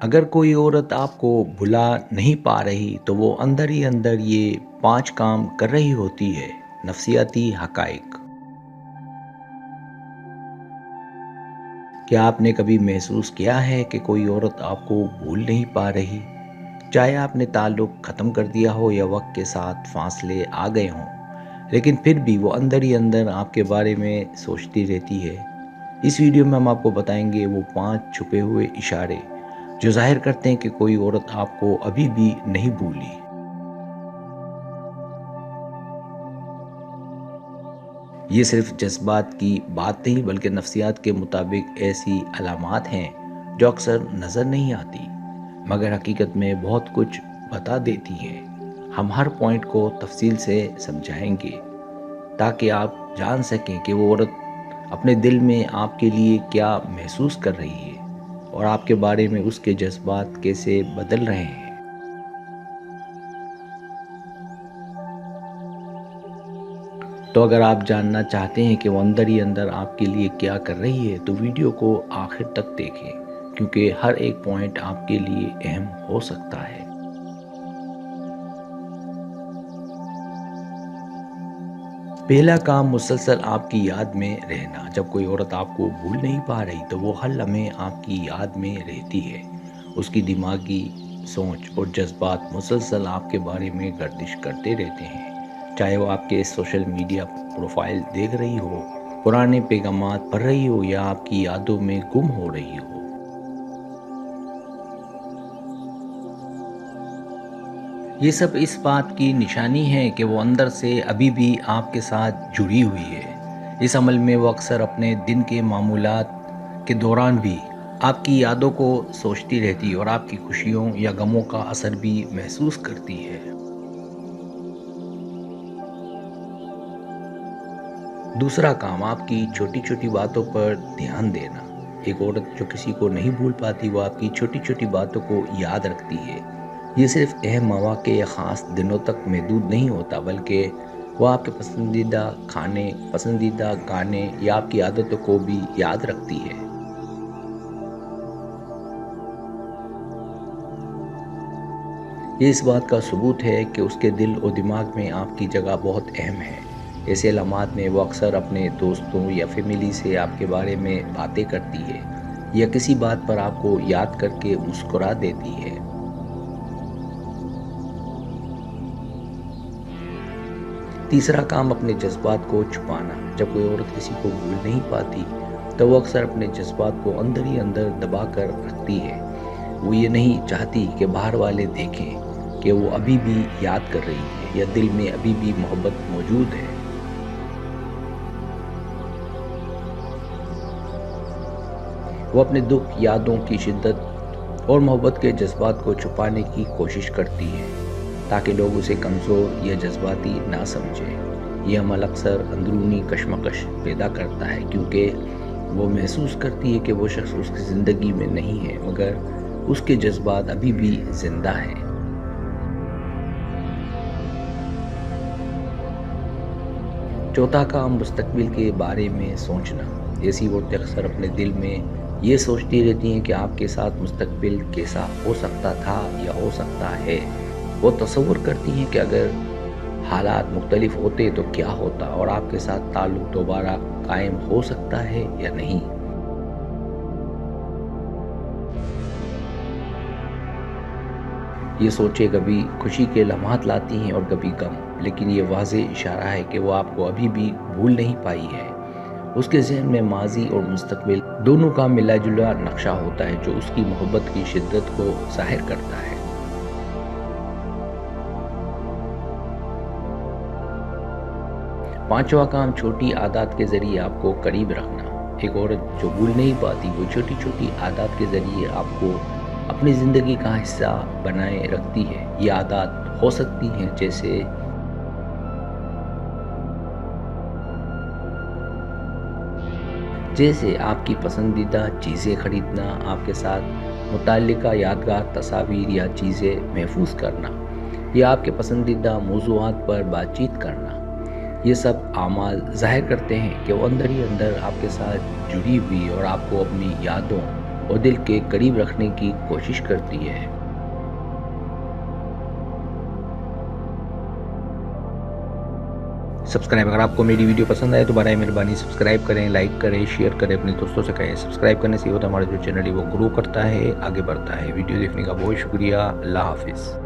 اگر کوئی عورت آپ کو بھلا نہیں پا رہی تو وہ اندر ہی اندر یہ 5 کام کر رہی ہوتی ہے۔ نفسیاتی حقائق۔ کیا آپ نے کبھی محسوس کیا ہے کہ کوئی عورت آپ کو بھول نہیں پا رہی؟ چاہے آپ نے تعلق ختم کر دیا ہو یا وقت کے ساتھ فاصلے آ گئے ہوں، لیکن پھر بھی وہ اندر ہی اندر آپ کے بارے میں سوچتی رہتی ہے۔ اس ویڈیو میں ہم آپ کو بتائیں گے وہ 5 چھپے ہوئے اشارے جو ظاہر کرتے ہیں کہ کوئی عورت آپ کو ابھی بھی نہیں بھولی۔ یہ صرف جذبات کی بات نہیں بلکہ نفسیات کے مطابق ایسی علامات ہیں جو اکثر نظر نہیں آتی مگر حقیقت میں بہت کچھ بتا دیتی ہیں۔ ہم ہر پوائنٹ کو تفصیل سے سمجھائیں گے تاکہ آپ جان سکیں کہ وہ عورت اپنے دل میں آپ کے لیے کیا محسوس کر رہی ہے اور آپ کے بارے میں اس کے جذبات کیسے بدل رہے ہیں۔ تو اگر آپ جاننا چاہتے ہیں کہ وہ اندر ہی اندر آپ کے لیے کیا کر رہی ہے تو ویڈیو کو آخر تک دیکھیں، کیونکہ ہر ایک پوائنٹ آپ کے لیے اہم ہو سکتا ہے۔ پہلا کام مسلسل آپ کی یاد میں رہنا۔ جب کوئی عورت آپ کو بھول نہیں پا رہی تو وہ ہر لمحے آپ کی یاد میں رہتی ہے۔ اس کی دماغی سوچ اور جذبات مسلسل آپ کے بارے میں گردش کرتے رہتے ہیں، چاہے وہ آپ کے سوشل میڈیا پروفائل دیکھ رہی ہو، پرانے پیغامات پڑھ رہی ہو یا آپ کی یادوں میں گم ہو رہی ہو۔ یہ سب اس بات کی نشانی ہے کہ وہ اندر سے ابھی بھی آپ کے ساتھ جڑی ہوئی ہے۔ اس عمل میں وہ اکثر اپنے دن کے معمولات کے دوران بھی آپ کی یادوں کو سوچتی رہتی اور آپ کی خوشیوں یا غموں کا اثر بھی محسوس کرتی ہے۔ دوسرا کام آپ کی چھوٹی چھوٹی باتوں پر دھیان دینا۔ ایک عورت جو کسی کو نہیں بھول پاتی وہ آپ کی چھوٹی چھوٹی باتوں کو یاد رکھتی ہے۔ یہ صرف اہم مواقع یا خاص دنوں تک محدود نہیں ہوتا بلکہ وہ آپ کے پسندیدہ کھانے، پسندیدہ گانے یا آپ کی عادتوں کو بھی یاد رکھتی ہے۔ یہ اس بات کا ثبوت ہے کہ اس کے دل و دماغ میں آپ کی جگہ بہت اہم ہے۔ ایسے علامات میں وہ اکثر اپنے دوستوں یا فیملی سے آپ کے بارے میں باتیں کرتی ہے یا کسی بات پر آپ کو یاد کر کے مسکرا دیتی ہے۔ تیسرا کام اپنے جذبات کو چھپانا۔ جب کوئی عورت کسی کو بھول نہیں پاتی تو وہ اکثر اپنے جذبات کو اندر ہی اندر دبا کر رکھتی ہے۔ وہ یہ نہیں چاہتی کہ باہر والے دیکھیں کہ وہ ابھی بھی یاد کر رہی ہے یا دل میں ابھی بھی محبت موجود ہے۔ وہ اپنے دکھ، یادوں کی شدت اور محبت کے جذبات کو چھپانے کی کوشش کرتی ہے تاکہ لوگ اسے کمزور یا جذباتی نہ سمجھیں۔ یہ عمل اکثر اندرونی کشمکش پیدا کرتا ہے کیونکہ وہ محسوس کرتی ہے کہ وہ شخص اس کی زندگی میں نہیں ہے مگر اس کے جذبات ابھی بھی زندہ ہیں۔ چوتھا کام مستقبل کے بارے میں سوچنا۔ ایسی عورتیں اکثر اپنے دل میں یہ سوچتی رہتی ہیں کہ آپ کے ساتھ مستقبل کیسا ہو سکتا تھا یا ہو سکتا ہے۔ وہ تصور کرتی ہیں کہ اگر حالات مختلف ہوتے تو کیا ہوتا اور آپ کے ساتھ تعلق دوبارہ قائم ہو سکتا ہے یا نہیں۔ یہ سوچیں کبھی خوشی کے لمحات لاتی ہیں اور کبھی غم، لیکن یہ واضح اشارہ ہے کہ وہ آپ کو ابھی بھی بھول نہیں پائی ہے۔ اس کے ذہن میں ماضی اور مستقبل دونوں کا ملا جلا نقشہ ہوتا ہے جو اس کی محبت کی شدت کو ظاہر کرتا ہے۔ پانچواں کام چھوٹی عادات کے ذریعے آپ کو قریب رکھنا۔ ایک عورت جو بھول نہیں پاتی وہ چھوٹی چھوٹی عادات کے ذریعے آپ کو اپنی زندگی کا حصہ بنائے رکھتی ہے۔ یہ عادات ہو سکتی ہیں جیسے آپ کی پسندیدہ چیزیں خریدنا، آپ کے ساتھ متعلقہ یادگار تصاویر یا چیزیں محفوظ کرنا، یا آپ کے پسندیدہ موضوعات پر بات چیت کرنا۔ یہ سب اعمال ظاہر کرتے ہیں کہ وہ اندر ہی اندر آپ کے ساتھ جڑی ہوئی اور آپ کو اپنی یادوں اور دل کے قریب رکھنے کی کوشش کرتی ہے۔ سبسکرائب، اگر آپ کو میری ویڈیو پسند آئے تو برائے مہربانی سبسکرائب کریں، لائک کریں، شیئر کریں، اپنے دوستوں سے کہیں۔ سبسکرائب کرنے سے یہ ہوتا ہے ہمارا جو چینل ہے وہ گرو کرتا ہے، آگے بڑھتا ہے۔ ویڈیو دیکھنے کا بہت شکریہ۔ اللہ حافظ۔